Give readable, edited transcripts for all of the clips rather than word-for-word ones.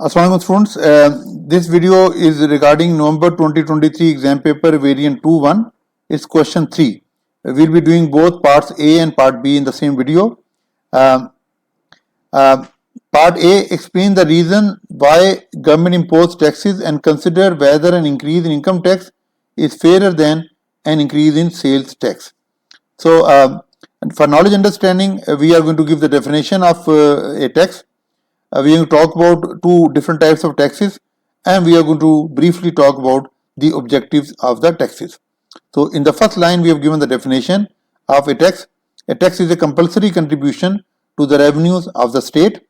Assalamualaikum students, this video is regarding November 2023 exam paper variant 2-1. It's question 3. We'll be doing both parts A and part B in the same video. Part A explains the reason why government imposed taxes and consider whether an increase in income tax is fairer than an increase in sales tax. So for knowledge understanding, we are going to give the definition of a tax. We are going to talk about two different types of taxes, and we are going to briefly talk about the objectives of the taxes. So in the first line, we have given the definition of a tax. A tax is a compulsory contribution to the revenues of the state,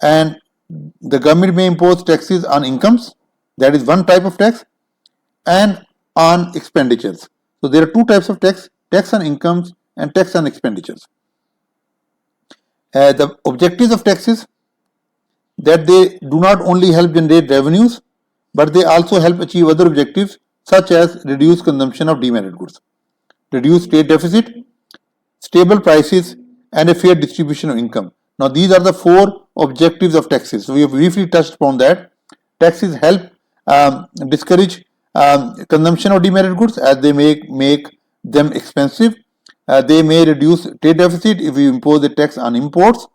and the government may impose taxes on incomes, that is one type of tax, and on expenditures. So there are two types of tax, tax on incomes and tax on expenditures. The objectives of taxes, that they do not only help generate revenues, but they also help achieve other objectives such as reduce consumption of demerit goods, reduce state deficit, stable prices, and a fair distribution of income. Now these are the four objectives of taxes. So we have briefly touched upon that. Taxes help discourage consumption of demerit goods as they make them expensive. They may reduce trade deficit if we impose a tax on imports.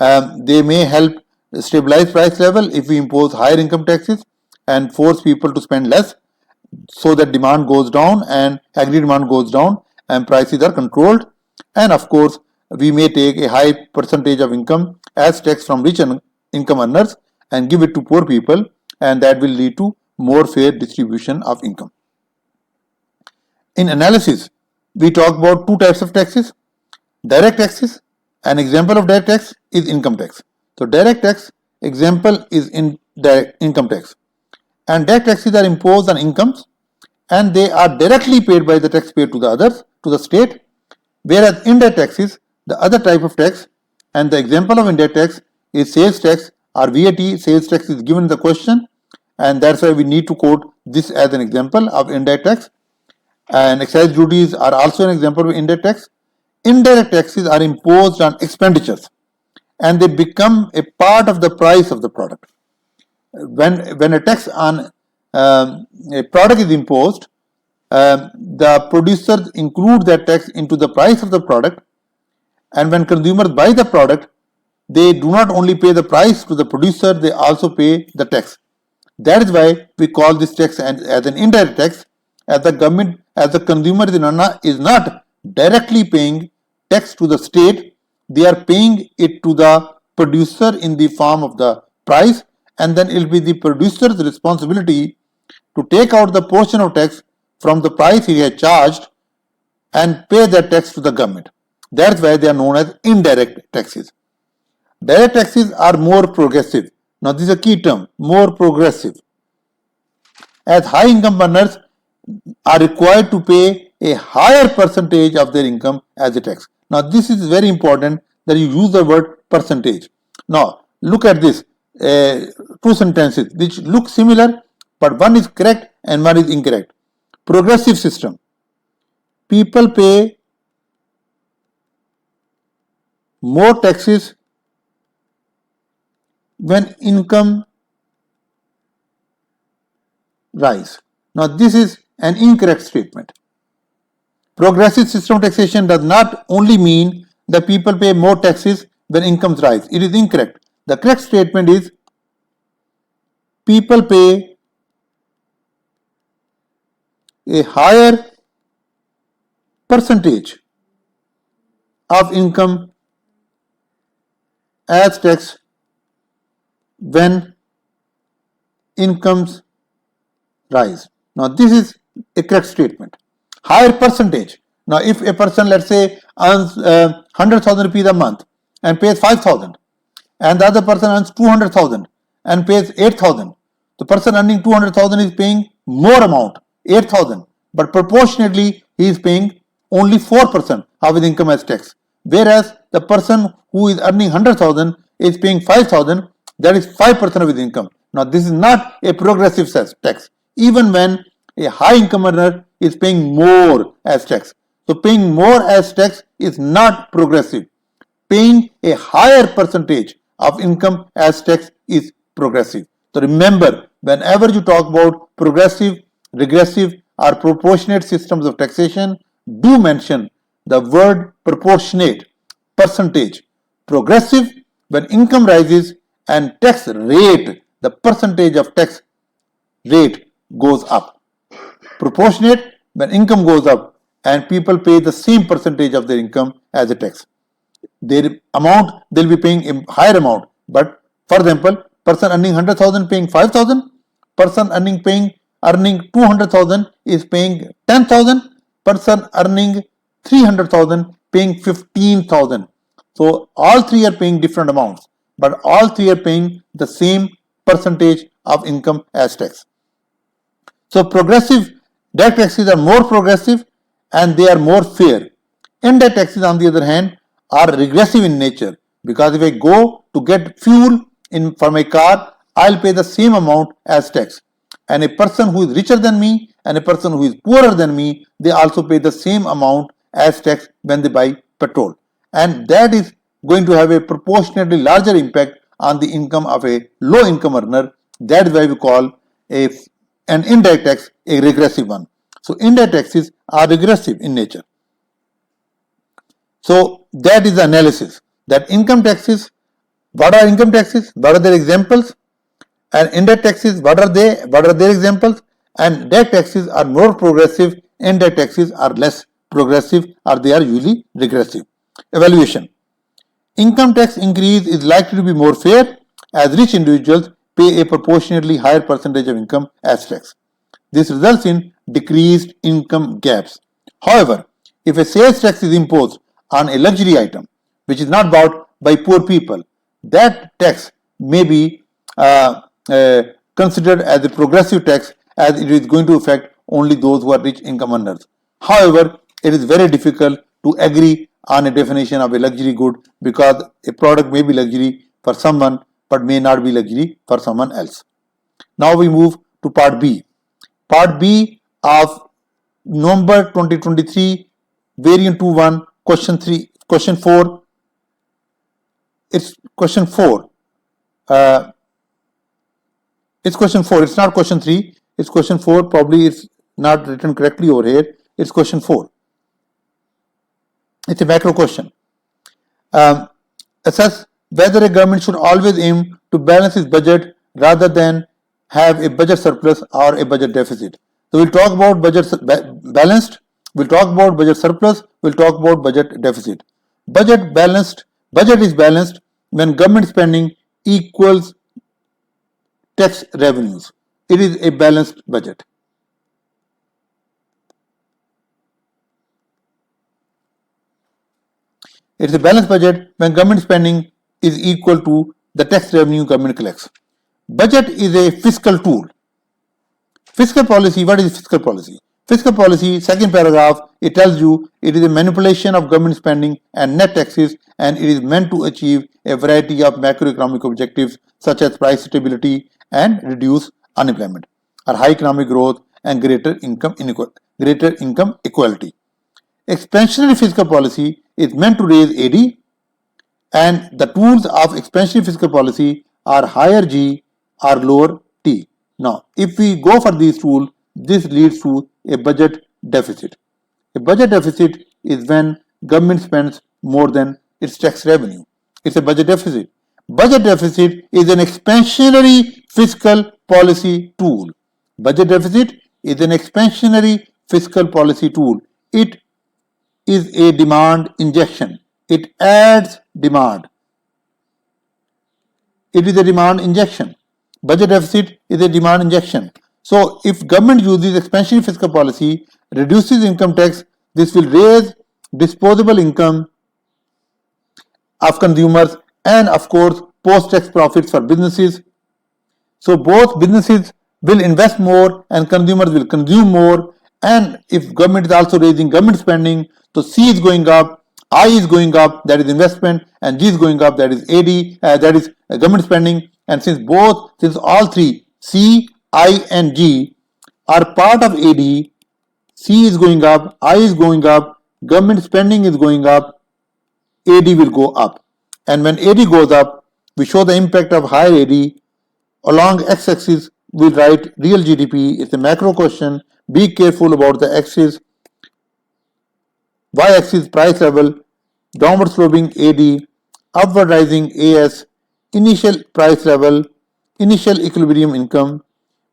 They may help stabilize price level if we impose higher income taxes and force people to spend less, so that demand goes down and agri demand goes down and prices are controlled. And of course, we may take a high percentage of income as tax from rich income earners and give it to poor people, and that will lead to more fair distribution of income. In analysis, we talk about two types of taxes. Direct taxes. An example of direct tax is income tax. So direct tax example is indirect income tax, and direct taxes are imposed on incomes and they are directly paid by the taxpayer to the others, to the state, whereas indirect taxes, the other type of tax, and the example of indirect tax is sales tax or VAT. Sales tax is given in the question, and that's why we need to quote this as an example of indirect tax. And excise duties are also an example of indirect tax. Indirect taxes are imposed on expenditures, and they become a part of the price of the product. When a tax on a product is imposed, the producers include that tax into the price of the product, and when consumers buy the product, they do not only pay the price to the producer, they also pay the tax. That is why we call this tax as an indirect tax, as the consumer is not directly paying tax to the state. They are paying it to the producer in the form of the price, and then it will be the producer's responsibility to take out the portion of tax from the price he has charged and pay that tax to the government. That's why they are known as indirect taxes. Direct taxes are more progressive. Now this is a key term, more progressive, as high income earners are required to pay a higher percentage of their income as a tax. Now this is very important that you use the word percentage. Now look at this, two sentences which look similar, but one is correct and one is incorrect. Progressive system. People pay more taxes when income rise. Now this is an incorrect statement. Progressive system of taxation does not only mean that people pay more taxes when incomes rise. It is incorrect. The correct statement is people pay a higher percentage of income as tax when incomes rise. Now this is a correct statement. Higher percentage. Now if a person, let's say, earns 100,000 rupees a month and pays 5,000, and the other person earns 200,000 and pays 8,000, the person earning 200,000 is paying more amount, 8,000, but proportionately he is paying only 4% of his income as tax, whereas the person who is earning 100,000 is paying 5,000, that is 5% of his income. Now this is not a progressive tax, even when a high income earner is paying more as tax. So paying more as tax is not progressive. Paying a higher percentage of income as tax is progressive. So remember, whenever you talk about progressive, regressive or proportionate systems of taxation, do mention the word proportionate, percentage. Progressive, when income rises, and tax rate, the percentage of tax rate goes up. Proportionate, when income goes up and people pay the same percentage of their income as a tax. Their amount, they'll be paying a higher amount. But for example, person earning 100,000 paying 5,000, person earning 200,000 is paying 10,000, person earning 300,000 paying 15,000. So all three are paying different amounts, but all three are paying the same percentage of income as tax. So progressive direct taxes are more progressive and they are more fair. Indirect taxes, on the other hand, are regressive in nature, because if I go to get fuel for my car, I'll pay the same amount as tax. And a person who is richer than me and a person who is poorer than me, they also pay the same amount as tax when they buy petrol. And that is going to have a proportionately larger impact on the income of a low income earner. That is why we call an indirect tax a regressive one. So indirect taxes are regressive in nature. So that is the analysis. That income taxes, what are income taxes? What are their examples? And indirect taxes, what are they? What are their examples? And direct taxes are more progressive, indirect taxes are less progressive, or they are usually regressive. Evaluation. Income tax increase is likely to be more fair as rich individuals pay a proportionately higher percentage of income as tax. This results in decreased income gaps. However, if a sales tax is imposed on a luxury item which is not bought by poor people, that tax may be considered as a progressive tax, as it is going to affect only those who are rich income earners. However, it is very difficult to agree on a definition of a luxury good, because a product may be luxury for someone but may not be luxury for someone else. Now we move to part B. Part B of November 2023, variant 2.1, question 4. It's question 4. It's question 4. It's not question 3. It's question 4. Probably it's not written correctly over here. It's question 4. It's a macro question. Assess whether a government should always aim to balance its budget rather than have a budget surplus or a budget deficit. So we'll talk about budget balanced, we'll talk about budget surplus, we'll talk about budget deficit. Budget is balanced when government spending equals tax revenues. It is a balanced budget. It is a balanced budget when government spending is equal to the tax revenue government collects. Budget is a fiscal tool. Fiscal policy, what is fiscal policy? Fiscal policy, second paragraph, it tells you it is a manipulation of government spending and net taxes, and it is meant to achieve a variety of macroeconomic objectives such as price stability and reduce unemployment, or high economic growth and greater income equality. Expansionary fiscal policy is meant to raise AD, and the tools of expansionary fiscal policy are higher G or lower T. Now, if we go for these tools, this leads to a budget deficit. A budget deficit is when government spends more than its tax revenue. It's a budget deficit. Budget deficit is an expansionary fiscal policy tool. Budget deficit is an expansionary fiscal policy tool. It is a demand injection. It adds demand. It is a demand injection. Budget deficit is a demand injection. So if government uses expansionary fiscal policy, reduces income tax, this will raise disposable income of consumers and of course post-tax profits for businesses. So both businesses will invest more and consumers will consume more. And if government is also raising government spending, so C is going up, I is going up, that is investment, and G is going up, that is AD, that is government spending. And since all three, C, I and G are part of AD, C is going up, I is going up, government spending is going up, AD will go up. And when AD goes up, we show the impact of higher AD Along x-axis, we'll write real GDP. It's a macro question. Be careful about the axis. Y-axis price level, downward sloping AD, upward rising AS, initial price level, initial equilibrium income.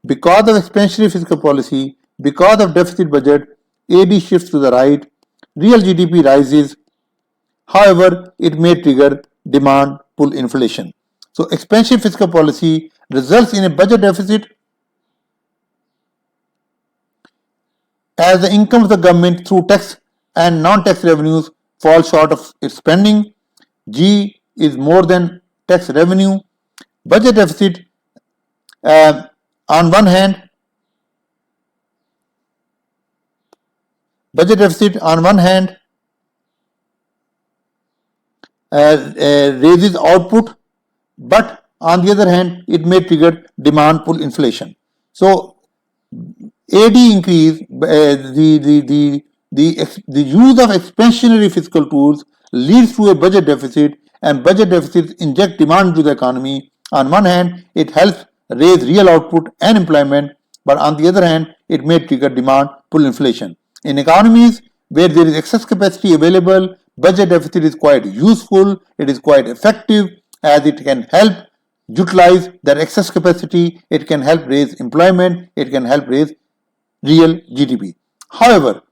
Because of expansionary fiscal policy, because of deficit budget, AD shifts to the right, real GDP rises. However, it may trigger demand pull inflation. So expansionary fiscal policy results in a budget deficit as the income of the government through tax and non-tax revenues fall short of its spending. G is more than tax revenue. Budget deficit on one hand, raises output, but on the other hand, it may trigger demand pull inflation. So AD increase, the use of expansionary fiscal tools leads to a budget deficit, and budget deficits inject demand into the economy. On one hand, it helps raise real output and employment, but on the other hand, it may trigger demand pull inflation. In economies where there is excess capacity available, budget deficit is quite useful, it is quite effective, as it can help utilize that excess capacity, it can help raise employment, it can help raise real GDP. However,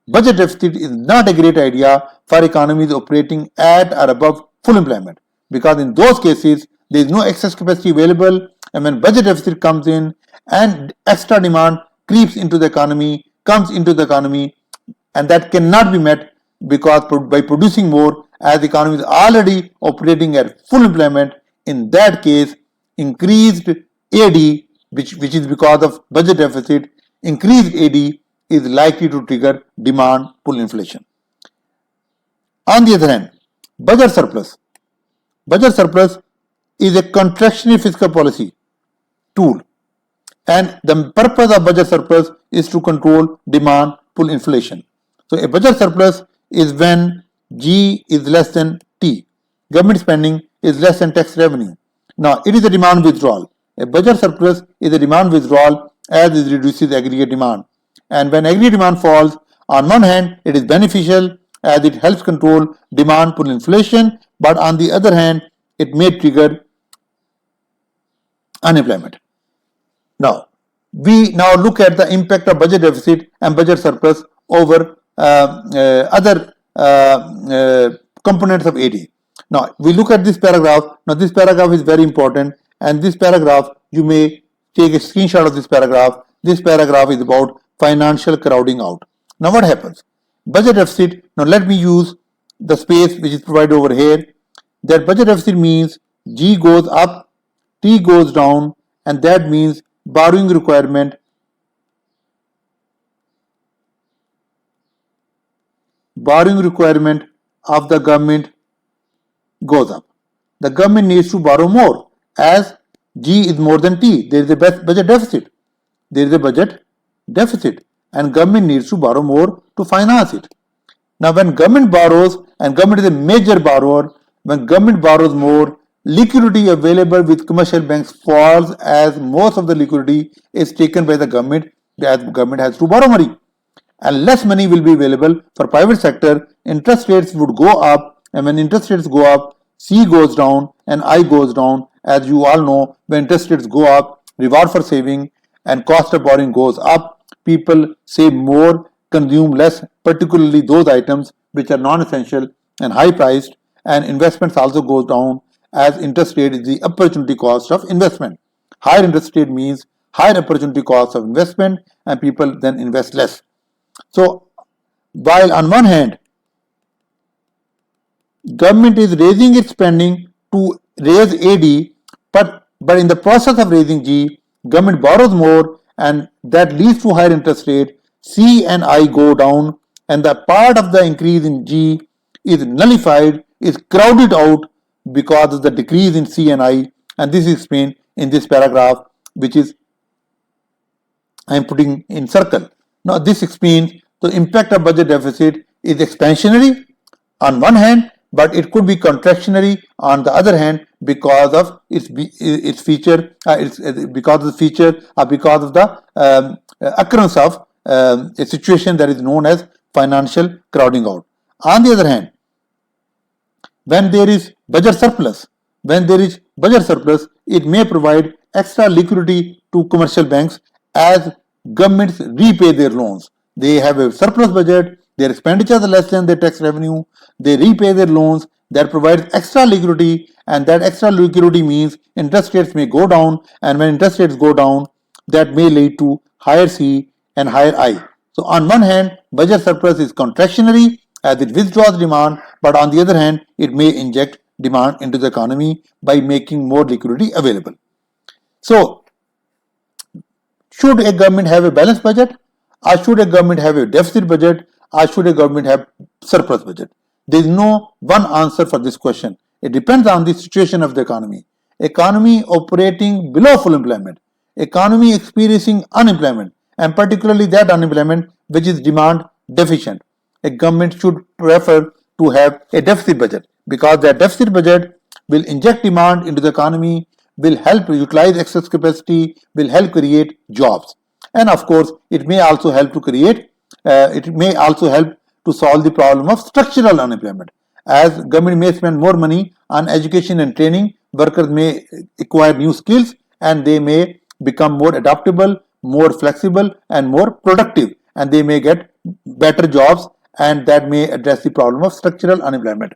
budget deficit is not a great idea for economies operating at or above full employment, because in those cases there is no excess capacity available, and when budget deficit comes in and extra demand creeps into the economy, comes into the economy, and that cannot be met because by producing more, as the economy is already operating at full employment, in that case increased AD, which is because of budget deficit, increased AD is likely to trigger demand pull inflation. On the other hand, budget surplus is a contractionary fiscal policy tool, and the purpose of budget surplus is to control demand pull inflation. So a budget surplus is when G is less than T, government spending is less than tax revenue. Now it is a demand withdrawal. A budget surplus is a demand withdrawal as it reduces aggregate demand. And when aggregate demand falls, on one hand it is beneficial as it helps control demand pull inflation, but on the other hand it may trigger unemployment. Now we look at the impact of budget deficit and budget surplus over other components of AD. Now we look at this paragraph. Now this paragraph is very important, and this paragraph, you may take a screenshot of this paragraph. This paragraph is about financial crowding out. Now what happens? Budget deficit, now let me use the space which is provided over here. That budget deficit means G goes up, T goes down, and that means borrowing requirement of the government goes up. The government needs to borrow more as G is more than T. There is a budget deficit. And government needs to borrow more to finance it. Now when government borrows, and government is a major borrower, when government borrows more, liquidity available with commercial banks falls as most of the liquidity is taken by the government, as government has to borrow money. And less money will be available for private sector, interest rates would go up, and when interest rates go up, C goes down and I goes down. As you all know, when interest rates go up, reward for saving and cost of borrowing goes up. People save more, consume less, particularly those items which are non-essential and high priced, and investments also goes down as interest rate is the opportunity cost of investment. Higher interest rate means higher opportunity cost of investment, and people then invest less. So while on one hand government is raising its spending to raise AD, but in the process of raising G, government borrows more, and that leads to higher interest rate. C and I go down, and the part of the increase in G is nullified, is crowded out because of the decrease in C and I, and this is explained in this paragraph, which is I am putting in circle. Now this explains the impact of budget deficit is expansionary on one hand, but it could be contractionary on the other hand, because of its feature, because of the feature, or because of the occurrence of a situation that is known as financial crowding out. On the other hand, when there is budget surplus, it may provide extra liquidity to commercial banks as governments repay their loans. They have a surplus budget, their expenditures are less than their tax revenue, they repay their loans, that provides extra liquidity, and that extra liquidity means interest rates may go down, and when interest rates go down, that may lead to higher C and higher I. So on one hand, budget surplus is contractionary as it withdraws demand, but on the other hand, it may inject demand into the economy by making more liquidity available. So, should a government have a balanced budget, or should a government have a deficit budget, or should a government have surplus budget? There is no one answer for this question. It depends on the situation of the economy. Economy operating below full employment, economy experiencing unemployment, and particularly that unemployment which is demand deficient. A government should prefer to have a deficit budget, because that deficit budget will inject demand into the economy, will help utilize excess capacity, will help create jobs. And of course, it may also help to solve the problem of structural unemployment. As government may spend more money on education and training, workers may acquire new skills, and they may become more adaptable, more flexible, and more productive, and they may get better jobs, and that may address the problem of structural unemployment.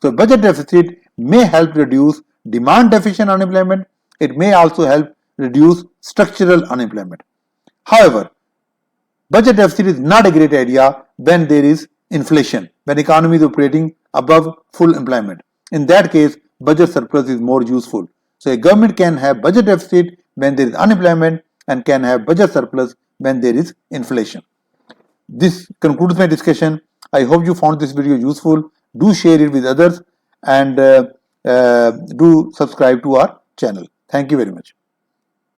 So budget deficit may help reduce demand deficient unemployment. It may also help reduce structural unemployment. However, budget deficit is not a great idea when there is inflation, when economy is operating above full employment. In that case, budget surplus is more useful. So a government can have budget deficit when there is unemployment and can have budget surplus when there is inflation. This concludes my discussion. I hope you found this video useful. Do share it with others, and do subscribe to our channel. Thank you very much.